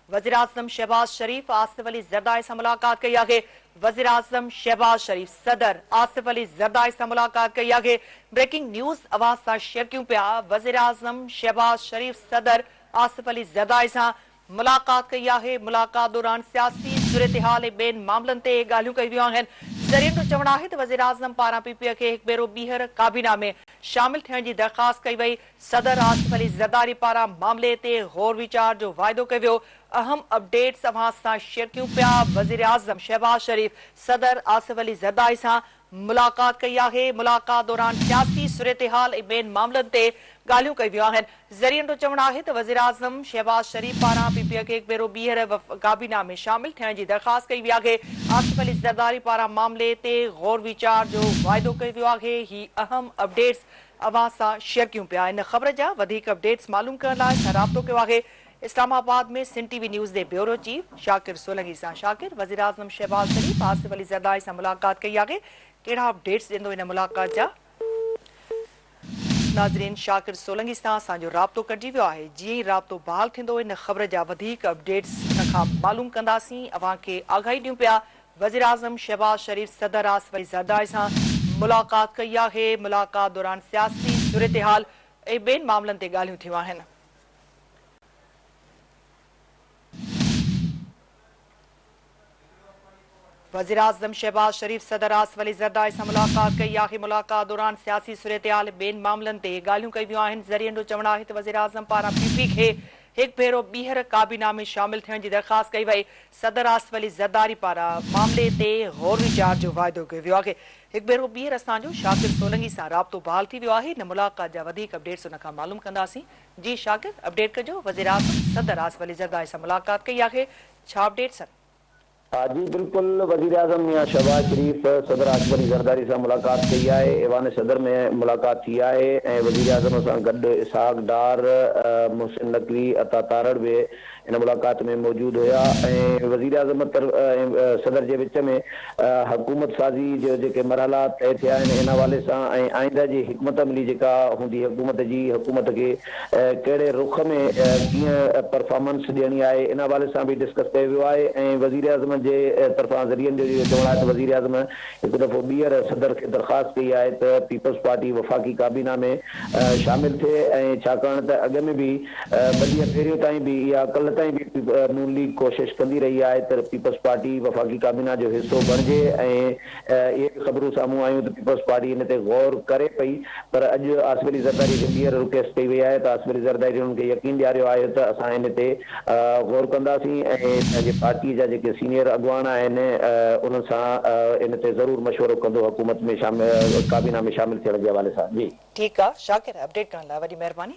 वज़ीर आज़म शहबाज शरीफ आसिफ अली ज़रदारी से मुलाकात कई आहे। वज़ीर आज़म शहबाज शरीफ सदर आसिफ अली ज़रदारी से मुलाकात कई आहे। ब्रेकिंग न्यूज़ आवाज़ सां शेयर कयूं पिया। वज़ीर आज़म शहबाज शरीफ सदर आसिफ अली ज़रदारी से मुलाकात कई आहे। मुलाकात दौरान सियासी सूरत-हाल ऐं ॿियनि मामलनि ते ॻाल्हियूं कयूं वियूं आहिनि। ज़रियनि जो चवणु आहे त वज़ीर आज़म पारां पीपीए खे हिकु भेरो ॿीहर काबीना में शामिल थियण जी दरख़्वास्त कई वई। सदर आसिफ अली ज़रदारी पारां मामले ते गौर वीचार जो वाइदो कयो वियो। अहम अपडेट्स अवां सां शेयर कयूं पिया। वज़ीर आज़म शहबाज शरीफ सदर आसिफ अली ज़रदारी सां मुलाकात कई आहे। मुलाकात दौरान सियासी सूरत-हाल ऐं ॿियनि मामलनि ते ॻाल्हियूं कयूं वियूं आहिनि। ज़रियनि जो चवणु आहे त वज़ीर आज़म शहबाज शरीफ पारां पीपीए खे हिकु भेरो ॿीहर काबीना में शामिल थियण जी दरख़्वास्त कई वई आहे। आसिफ अली ज़रदारी पारां मामले ते गौर वीचार जो वाइदो कयो वियो आहे। ही अहम अपडेट्स अवां सां शेयर कयूं पिया। इन ख़बर जा वधीक अपडेट्स मालूम करण लाइ असां राब्तो कयो आहे इस्लामाबाद में सिंध टीवी न्यूज़ के ब्यूरो चीफ शाकिर सोलंकी सां। शाकिर, वज़ीर आज़म शहबाज शरीफ आसिफ अली ज़रदारी से मुलाकात कई आहे। कहिड़ा अपडेट्स ॾींदो इन मुलाकात जा? नाज़रीन, शाकिर सोलंकी सां असांजो राब्तो कटिजी वियो आहे। जीअं ई राब्तो बहाल थींदो इन ख़बर जा वधीक अपडेट्स इन खां मालूम कंदासीं। अवां खे आगाही ॾियूं पिया। वज़ीर आज़म शहबाज शरीफ सदर आसिफ अली ज़रदारी सां मुलाकात कई आहे। मुलाकात दौरान सियासी सूरत-हाल ऐं ॿियनि मामलनि ते ॻाल्हियूं थियूं आहिनि। वज़ीर आज़म शहबाज शरीफ सदर आसिफ अली ज़रदारी से मुलाकात कई आहे। मुलाकात दौरान सियासी सूरत-हाल ॿियनि मामलनि ते ॻाल्हियूं कयूं वियूं आहिनि। ज़रियनि जो चवणु आहे त वज़ीर आज़म पारां पीपी खे हिकु भेरो ॿीहर काबीना में शामिल थियण जी दरख़्वास्त कई वई। सदर आसिफ अली ज़रदारी पारां मामले ते गौर वीचार जो वाइदो कयो वियो आहे। हिकु भेरो ॿीहर असांजो शाकिर सोलंकी सां राब्तो बहाल थी वियो आहे। इन मुलाक़ात जा वधीक अपडेट्स उन खां मालूम कंदासीं। जी शाकिर, अपडेट कजो। वज़ीर आज़म सदर आसिफ अली ज़रदारी सां मुलाकात कई आहे। छा अपडेट्स आहिनि? जी बिल्कुल, वज़ीर आज़म मियां शहबाज शरीफ सदर आसिफ अली ज़रदारी से मुलाकात कई है। ऐवान सदर में मुलाकात थी है। वज़ीर आज़म सां गॾु इसहाक डार, मोहसिन नकवी, अता तारड़ भी इन मुलाकात में मौजूद हुआ। वज़ीर आज़म सदर के विच में हुकूमत साज़ी जो जेके मरहला तय थिया आहिनि इन हवाले से आइंदा जी हिकमत अमली जेका हूंदी हुकूमत के कहिड़े रुख में कीअं परफॉर्मेंस ॾियणी आहे इन हवाले से भी डिस्कस कयो वियो आहे। वज़ीर आज़म जे तरफां ज़रियनि जो चवणु आहे त वज़ीर आज़म हिकु दफ़ो ॿीहर सदर खे दरख़्वास्त कई आहे त पीपल्स पार्टी वफ़ाक़ी काबीना में शामिल थिए। छाकाणि त अॻ में भी ॿ ॾींहं पहिरियों ताईं भी या कल्ह ताईं भी नून लीग कोशिश कंदी रही है त पीपल्स पार्टी वफ़ाक़ी काबीना जो हिस्सो बणिजे। ये ख़बरूं साम्हूं आयूं त पीपल्स पार्टी इन ते गौर करे पई, पर अॼु आसिफ अली ज़रदारी खे ॿीहर रिक्वेस्ट कई वई आहे त आसिफ अली ज़रदारी उन्हनि खे यकीन ॾियारियो आहे त असां इन ते गौर कंदासीं ऐं पंहिंजे पार्टी जा जेके सीनियर अॻुवान आहिनि उन्हनि सां इन ते ज़रूरु मशवरो कंदो हुकूमत में शामिल काबीना में शामिल थियण जे हवाले सां। जी ठीकु आहे शाकिर, अपडेट करण लाइ वॾी महिरबानी।